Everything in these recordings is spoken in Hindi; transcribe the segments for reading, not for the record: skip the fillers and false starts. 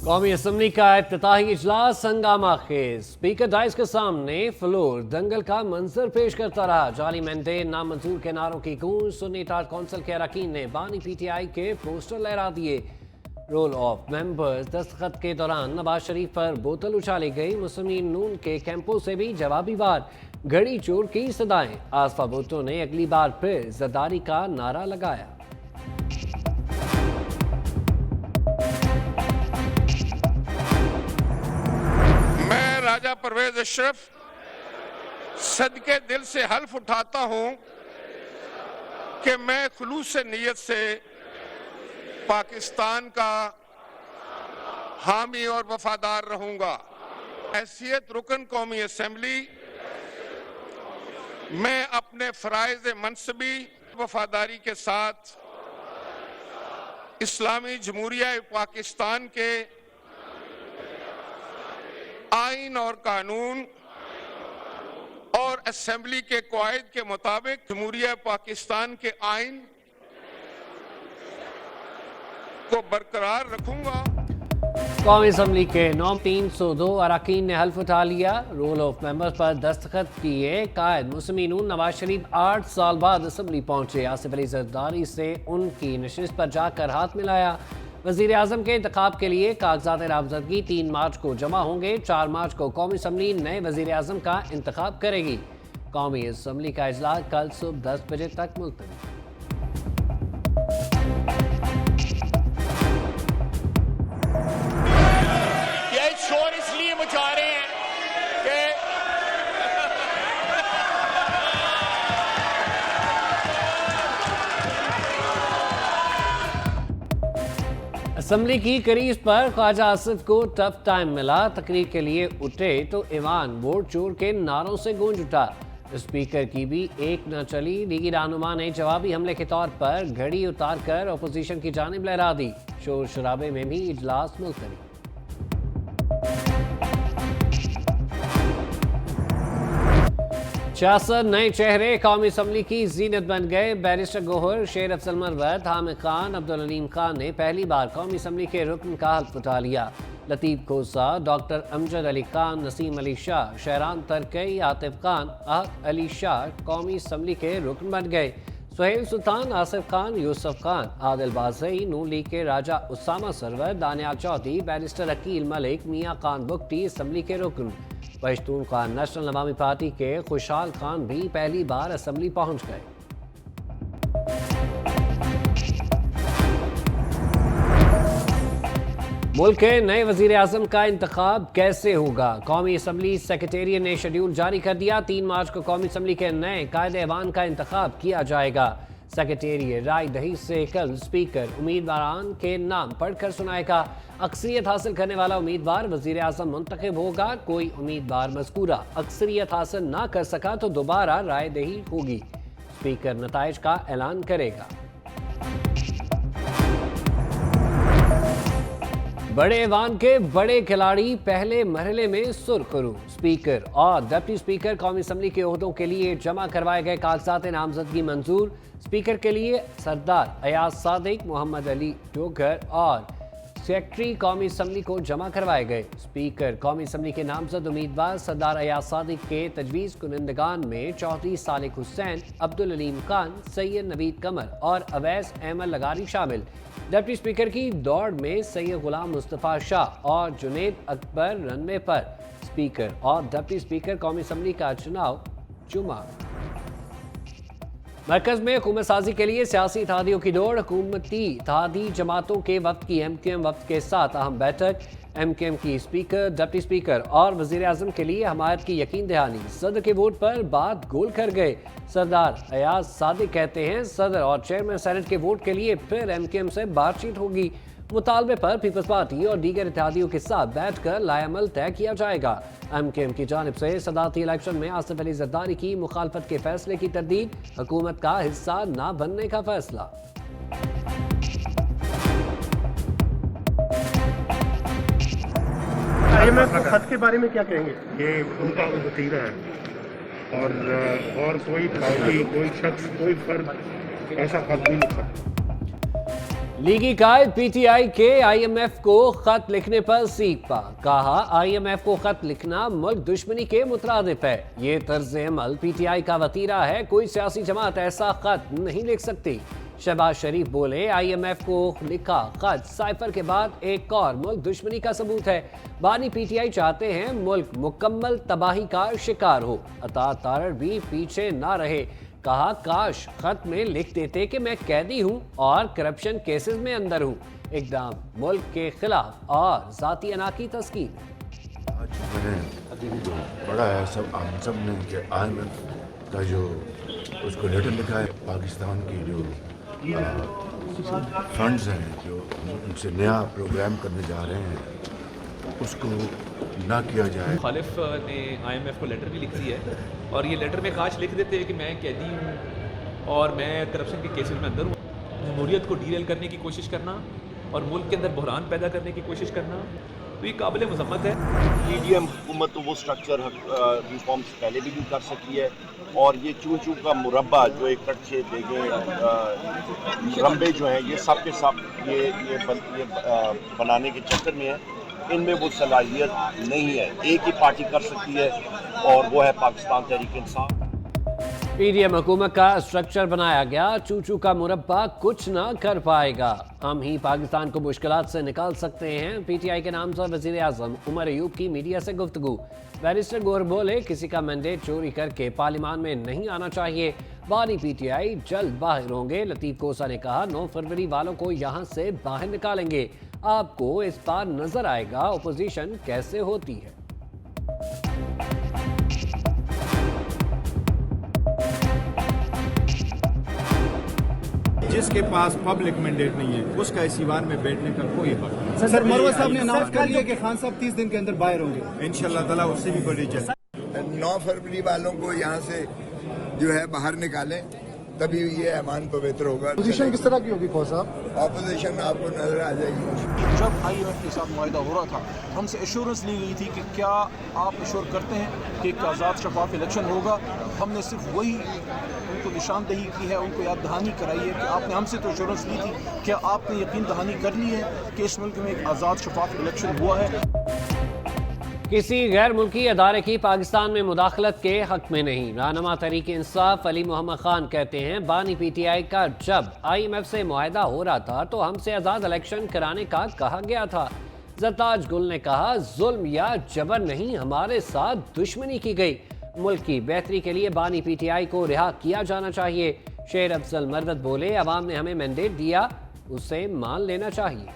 कौमी असम्बली का इफ्तिताही इजलास हंगामा खेज। स्पीकर डाइस के सामने फ्लोर दंगल का मंजर पेश करता रहा। जाली मैंडेट नामंजूर के नारों की गूंज। सुन्नी टाट कौंसिल के अरकान ने बानी पीटीआई के पोस्टर लहरा दिए। रोल ऑफ मेंबर्स दस्तखत के दौरान नवाज शरीफ पर बोतल उछाली गई। मुस्लिम नून के कैंपों से भी जवाबी वार। घड़ी चोर की सदाएं। आसफा भुट्टो ने अगली बार फिर जरदारी का नारा लगाया। राजा परवेज अशरफ सदके दिल से हल्फ उठाता हूं कि मैं खुलूस नीयत से पाकिस्तान का हामी और वफादार रहूंगा। हैसियत रुकन कौमी असम्बली मैं अपने फराइज मनसबी वफादारी के साथ इस्लामी जमहूरिया पाकिस्तान के आइन और कानून और असेंबली के कवायद के मुताबिक जमहूरिया पाकिस्तान के आइन को बरकरार रखूंगा। कौमी असम्बली के 302 अरकान ने हल्फ उठा लिया। रोल ऑफ मेंबर्स पर दस्तखत किए। कायद मुस्लिम नून नवाज शरीफ 8 साल बाद असम्बली पहुंचे। आसिफ अली जरदारी से उनकी नशिस्त पर जाकर हाथ मिलाया। वज़ीर आज़म के इंतखाब के लिए कागजात नामजदगी 3 मार्च को जमा होंगे। 4 मार्च को कौमी असम्बली नए वज़ीर आज़म का इंतखाब करेगी। कौमी असम्बली का इजलास कल सुबह 10 बजे तक मुलतवी। ये शोर इसलिए मचा रहे हैं कि असम्बली की करीज पर ख्वाजा आसिफ को टफ टाइम मिला। तकरीर के लिए उठे तो ईवान वोट चोर के नारों से गूंज उठा। स्पीकर की भी एक न चली। लीगी रहनुमा ने जवाबी हमले के तौर पर घड़ी उतार कर अपोजिशन की जानिब लहरा दी। शोर शराबे में भी इजलास मुलतवी। छियासठ नए चेहरे कौमी असम्बली की जीनत बन गए। बैरिस्टर गोहर, शेर अफजल मरवत, हामिद खान, अब्दुल अलीम खान ने पहली बार कौमी असम्बली के रुकन का हल्फ उठा लिया। लतीफ खोसा, डॉक्टर अमजद अली खान, नसीम अली शाह, शहरान तरकई, आतिफ खान, आहद अली शाह कौमी असम्बली के रुकन बन गए। सुहेल सुल्तान, आसिफ खान, यूसुफ खान, आदिल बाज़ई, नून लीग के राजा उसामा सरवर, दानियाल चौधरी, बैरिस्टर अकील मलिक, मियाँ खान बुगटी असम्बली के रुकन। पश्तून खान नेशनल अवामी पार्टी के खुशहाल खान भी पहली बार असम्बली पहुंच गए। मुल्क के नए वजीर आजम का इंतखाब कैसे होगा? कौमी असम्बली सेक्रेटेरिएट ने शेड्यूल जारी कर दिया। 3 मार्च को कौमी असम्बली के नए कायदे ऐवान का इंतखाब किया जाएगा। सेक्रेटेरिएट राय दही से कल स्पीकर उम्मीदवारान के नाम पढ़कर सुनाएगा। अक्सरियत हासिल करने वाला उम्मीदवार वजीर आजम मुंतखब होगा। कोई उम्मीदवार मज़कूरा अक्सरियत हासिल ना कर सका तो दोबारा राय दही होगी। स्पीकर नताइज का ऐलान करेगा। बड़े ऐवान के बड़े खिलाड़ी पहले मरहले में सुरखरू। स्पीकर और डिप्टी स्पीकर कौमी असम्बली के ओहदों के लिए जमा करवाए गए कागजात नामजदगी मंजूर। स्पीकर के लिए सरदार अयाज सादिक, मोहम्मद अली डोगर और सेक्रेटरी कौमी असम्बली को जमा करवाए गए। स्पीकर कौमी असम्बली के नामजद उम्मीदवार सरदार अयाज सादिक के तजवीज़ कुनंदगान में चौधरी सालिक हुसैन, अब्दुल अलीम खान, सैयद नवीद कमर और अवैस अहमद लगारी शामिल। डिप्टी स्पीकर की दौड़ में सैयद गुलाम मुस्तफ़ा शाह और जुनेद अकबर रनवे पर। स्पीकर और डिप्टी स्पीकर कौमी असम्बली का चुनाव जुमा। मरकज में हुकूमत साजी के लिए सियासी इत्तेहादियों की दौड़। हुकूमती इत्तेहादी जमातों के वफ्द की MQM वफ्द के साथ अहम बैठक। MQM की स्पीकर, डिप्टी स्पीकर और वज़ीर आज़म के लिए हमायत की यकीन दहानी। सदर के वोट पर बात गोल कर गए। सरदार अयाज सादिक कहते हैं सदर और चेयरमैन सेनेट के वोट के लिए फिर MQM से बातचीत होगी। मुतालबे पर पीपल्स पार्टी और दीगर इत्तेहादियों के साथ बैठकर लाएमल तय किया जाएगा। MQM की जानिब से सदारती इलेक्शन में आसिफ अली जरदारी की मुखालफत के फैसले की तरदीद। हुकूमत का हिस्सा न बनने का फैसला। IMF खत के बारे में क्या कहेंगे? ये उनका वतीरा है और कोई पार्टी, कोई शख्स, कोई फर्द ऐसा खत नहीं लिख सकता। लीगी कायद पीटीआई के आईएमएफ को खत लिखने पर सीख पा। कहा आईएमएफ को खत लिखना मुल्क दुश्मनी के मुतरादिफ है। ये तर्ज अमल पीटीआई का वतीरा है, कोई सियासी जमात ऐसा खत नहीं लिख सकती। शहबाज शरीफ बोले आईएमएफ को लिखा खत साइफर के बाद एक और मुल्क दुश्मनी का सबूत है। बानी पीटीआई चाहते हैं मुल्क मुकम्मल तबाही का शिकार हो। अता तारड़ भी पीछे ना रहे, कहा काश खत में लिख देते कि मैं कैदी हूं और करप्शन केसेस में अंदर हूं। इकदाम मुल्क के खिलाफ और जाती अना की तस्कीर। आज मैंने जो पढ़ा है हम सब ने कि IMF का जो उसको लेटर लिखा है, पाकिस्तान की जो फंड्स हैं जो उनसे नया प्रोग्राम करने जा रहे हैं उसको ना किया जाए। मुखालिफ ने IMF को लेटर भी लिख दी है और ये लेटर में काश लिख देते हैं कि मैं कैदी हूँ और मैं करप्शन के केसेस में अंदर हूँ। जमहूरियत को डीरेल करने की कोशिश करना और मुल्क के अंदर बहरान पैदा करने की कोशिश करना, तो ये काबिल मजम्मत है। PDM हुकूमत तो वो स्ट्रक्चर रिफॉर्म्स पहले भी कर सकी है और ये चूं चूं का मुरब्बा जो एक कच्चे देगे रंबे जो हैं ये सब के सब ये बनाने के चक्कर में है। इनमें वो सलाहियत नहीं है, एक ही पार्टी कर सकती है और वो है पाकिस्तान तहरीक इंसाफ। पीडीएम हुकूमत का स्ट्रक्चर बनाया गया, चूचू का मुरब्बा कुछ ना कर पाएगा। हम ही पाकिस्तान को मुश्किलात से निकाल सकते हैं। पीटीआई के नाम से वजीर आजम उमर अयूब की मीडिया से गुफ्तगू। बैरिस्टर गौहर बोले किसी का मैंडेट चोरी करके पार्लियामान में नहीं आना चाहिए। बानी पीटीआई जल्द बाहर होंगे। लतीफ कोसा ने कहा 9 फरवरी वालों को यहाँ से बाहर निकालेंगे। आपको इस बार नजर आएगा अपोजिशन कैसे होती है। जिसके पास पब्लिक मैंडेट नहीं है उसका इस ईवान में बैठने का कोई हक नहीं। सर मरवा साहब ने अनाउंस कर लिया कि खान साहब 30 दिन के अंदर बाहर होंगे। इंशाल्लाह ताला उससे भी बड़ी जल्द 9 फरवरी वालों को यहाँ से जो है बाहर निकालें, तभी ये ऐवान पवित्र होगा। पोजीशन किस तरह की होगी कौन साहब? ऑपोजिशन आपको नजर आ जाएगी। जब IMF के साथ मुआहिदा हो रहा था हमसे एश्योरेंस ली गई थी कि क्या आप एश्योर करते हैं कि एक आज़ाद शफाफ इलेक्शन होगा। हमने सिर्फ वही उनको निशानदही की है, उनको याद दहानी कराई है कि आपने हमसे तो एश्योरेंस ली थी, क्या आपने यकीन दहानी कर ली है कि इस मुल्क में एक आज़ाद शफाफ इलेक्शन हुआ है। किसी गैर मुल्की अदारे की पाकिस्तान में मुदाखलत के हक में नहीं। रहनुमा तहरीक इंसाफ अली मोहम्मद खान कहते हैं बानी पीटीआई का जब IMF से मुआहिदा हो रहा था तो हमसे आज़ाद इलेक्शन कराने का कहा गया था। जरताज गुल ने कहा जुल्म या जबर नहीं, हमारे साथ दुश्मनी की गई। मुल्क की बेहतरी के लिए बानी पीटीआई को रिहा किया जाना चाहिए। शेर अफजल मरवत बोले अवाम ने हमें मैंडेट दिया, उसे मान लेना चाहिए।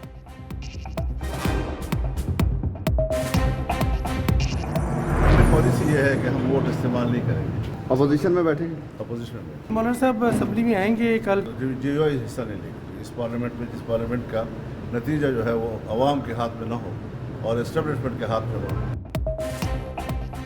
पॉलिसी ये है कि हम वोट इस्तेमाल नहीं करेंगे। अपोजिशन में बैठेंगे। अपोजिशन में मौलाना साहब असेंबली में आएंगे कल। जो हिस्सा नहीं लेंगे इस पार्लियामेंट में, जिस पार्लियामेंट का नतीजा जो है वो अवाम के हाथ में ना हो और एस्टेब्लिशमेंट के हाथ में हो।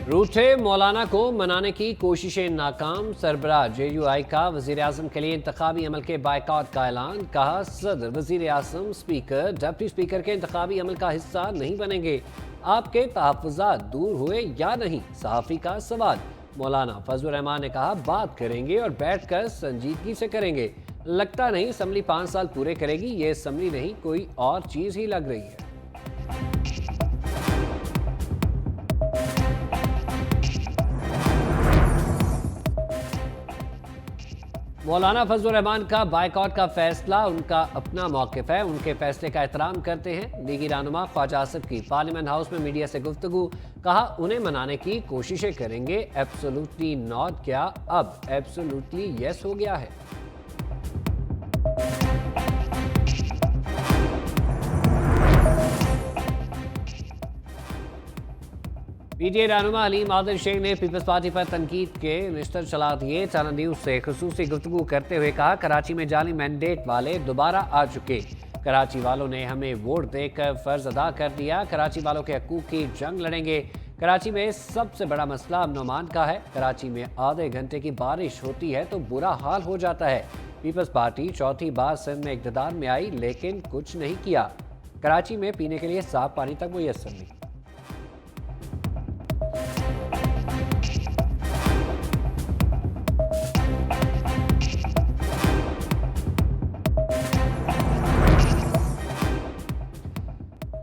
रूठे मौलाना को मनाने की कोशिशें नाकाम। सरबराह JUI का वजीर आजम के लिए इंतखाबी अमल के बायकॉट का ऐलान। कहा सदर, वजीर आजम, स्पीकर, डिप्टी स्पीकर के इंतखाबी अमल का हिस्सा नहीं बनेंगे। आपके तहफ़्फ़ुज़ात दूर हुए या नहीं, सहाफ़ी का सवाल। मौलाना फजलुर रहमान ने कहा बात करेंगे और बैठकर संजीदगी से करेंगे। लगता नहीं असम्बली 5 साल पूरे करेगी। ये असम्बली नहीं कोई और चीज़ ही लग रही है। मौलाना फजलुर रहमान का बायकॉट का फैसला उनका अपना मौक़िफ़ है, उनके फैसले का एहतराम करते हैं। लीगी रहनुमा ख्वाजा आसिफ की पार्लियामेंट हाउस में मीडिया से गुफ्तगू। कहा उन्हें मनाने की कोशिशें करेंगे। एब्सोल्युटली नॉट क्या अब एब्सोल्युटली यस हो गया है। पीटीआई रहनुमा हलीम आदिल शेख ने पीपल्स पार्टी पर तनकीद के निश्तर चला दिए। चैनल न्यूज़ से खुसूसी गुफ्तगू करते हुए कहा कराची में जाली मैंडेट वाले दोबारा आ चुके। कराची वालों ने हमें वोट देकर फ़र्ज अदा कर दिया। कराची वालों के हकूक़ की जंग लड़ेंगे। कराची में सबसे बड़ा मसला अमन अमान का है। कराची में आधे घंटे की बारिश होती है तो बुरा हाल हो जाता है। पीपल्स पार्टी चौथी बार सिंध में इक़्तिदार में आई लेकिन कुछ नहीं किया। कराची में पीने के लिए साफ पानी तक मुयस्सर नहीं।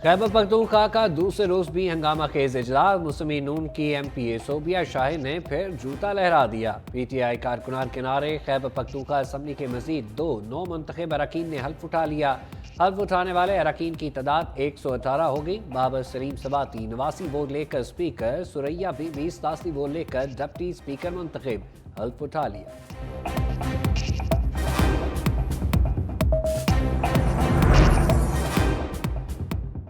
खैबर पख्तूनख्वा का दूसरे रोज भी हंगामा खेज इजलास। मुस्लिम नून की MP सोबिया शाहिद ने फिर जूता लहरा दिया। PTI कारकुनान के नारे। खैबर पख्तूनख्वा असम्बली के मजीद 2 नौ मुंतखब अरकान ने हल्फ उठा लिया। हल्फ उठाने वाले अरकान की तादाद 118 हो गई। बाबर सलीम सबाती 89 वोट लेकर स्पीकर, सुरैया बीबी 87 वोट लेकर डिप्टी स्पीकर मुंतखब। हल्फ उठा लिया।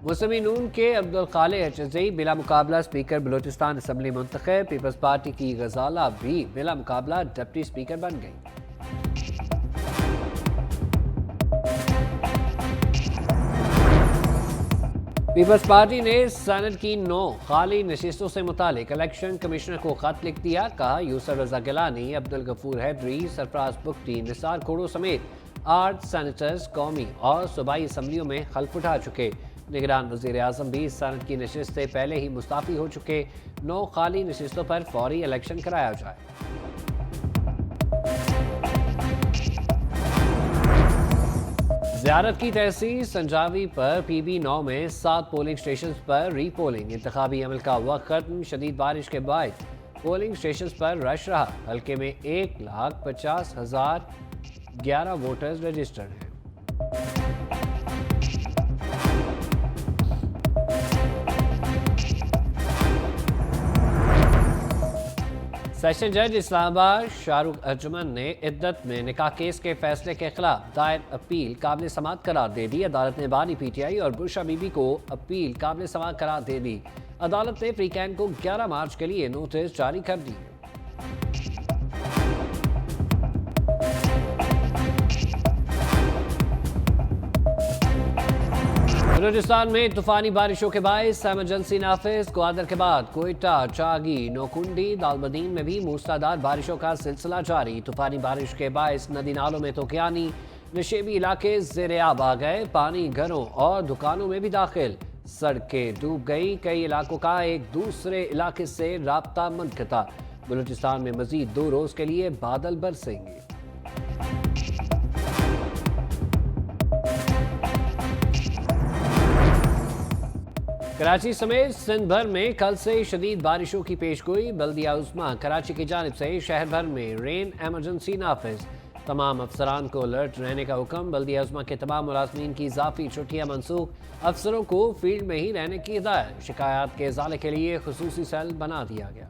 मुस्लिम नून के अब्दुल खालिक अचज़ई बिला मुकाबला स्पीकर बलूचिस्तान असम्बली मुंतखब। पीपल्स पार्टी की गजाला भी बिला मुकाबला डिप्टी स्पीकर बन गई। पीपल्स पार्टी ने सेनेट की 9 खाली नशिस्तों से मुतालिक इलेक्शन कमिश्नर को खत लिख दिया। कहा यूसुफ रजा गिलानी, अब्दुल गफूर हैदरी, सरफराज बुख्ती, निसार खोड़ो समेत 8 सेनेटर्स कौमी और सूबाई असम्बलियों में हल्फ उठा चुके। निगरान वज़ीर आज़म भी सेनेट की नशिस्त से पहले ही मुस्ताफ़ी हो चुके। 9 खाली नशिस्तों पर फौरी इलेक्शन कराया जाए। ज़ियारत की तहसील संजावी पर PB9 में 7 पोलिंग स्टेशन पर रीपोलिंग। इंतखाबी अमल का वक्त खत्म। शदीद बारिश के बाद पोलिंग स्टेशन पर रश रहा। हल्के में 1,50,011 वोटर्स रजिस्टर्ड हैं। सेशन जज इस्लामाबाद शाहरुख अर्जुमन ने इद्दत में निकाह केस के फैसले के खिलाफ दायर अपील काबिल समाअत करार दे दी। अदालत ने बानी PTI और बुशरा बीबी को अपील काबिल समाअत करार दे दी। अदालत ने फ्रीकैन को 11 मार्च के लिए नोटिस जारी कर दी। बलूचिस्तान में तूफानी बारिशों के बायस एमरजेंसी नाफिज। ग्वादर के बाद कोयटा, चागी, नौकुंडी, दालमदीन में भी मूसलाधार बारिशों का सिलसिला जारी। तूफानी बारिश के बायस नदी नालों में तोक्यानी, नशेबी इलाके ज़ेरे आब आ गए। पानी घरों और दुकानों में भी दाखिल। सड़कें डूब गई। कई इलाकों का एक दूसरे इलाके से राब्ता मुनक़ता। बलूचिस्तान में मजीद 2 रोज के लिए बादल बरसेंगे। कराची समेत सिंध भर में कल से शदीद बारिशों की पेशगोई। बल्दिया उस्मा कराची की जानिब से शहर भर में रेन एमरजेंसी नाफिज। तमाम अफसरान को अलर्ट रहने का हुक्म। बल्दिया उस्मा के तमाम मुलाजमीन की इजाफी छुट्टियां मनसूख। अफसरों को फील्ड में ही रहने की हिदायत। शिकायत के इजाले के लिए खुसूसी सेल बना दिया गया।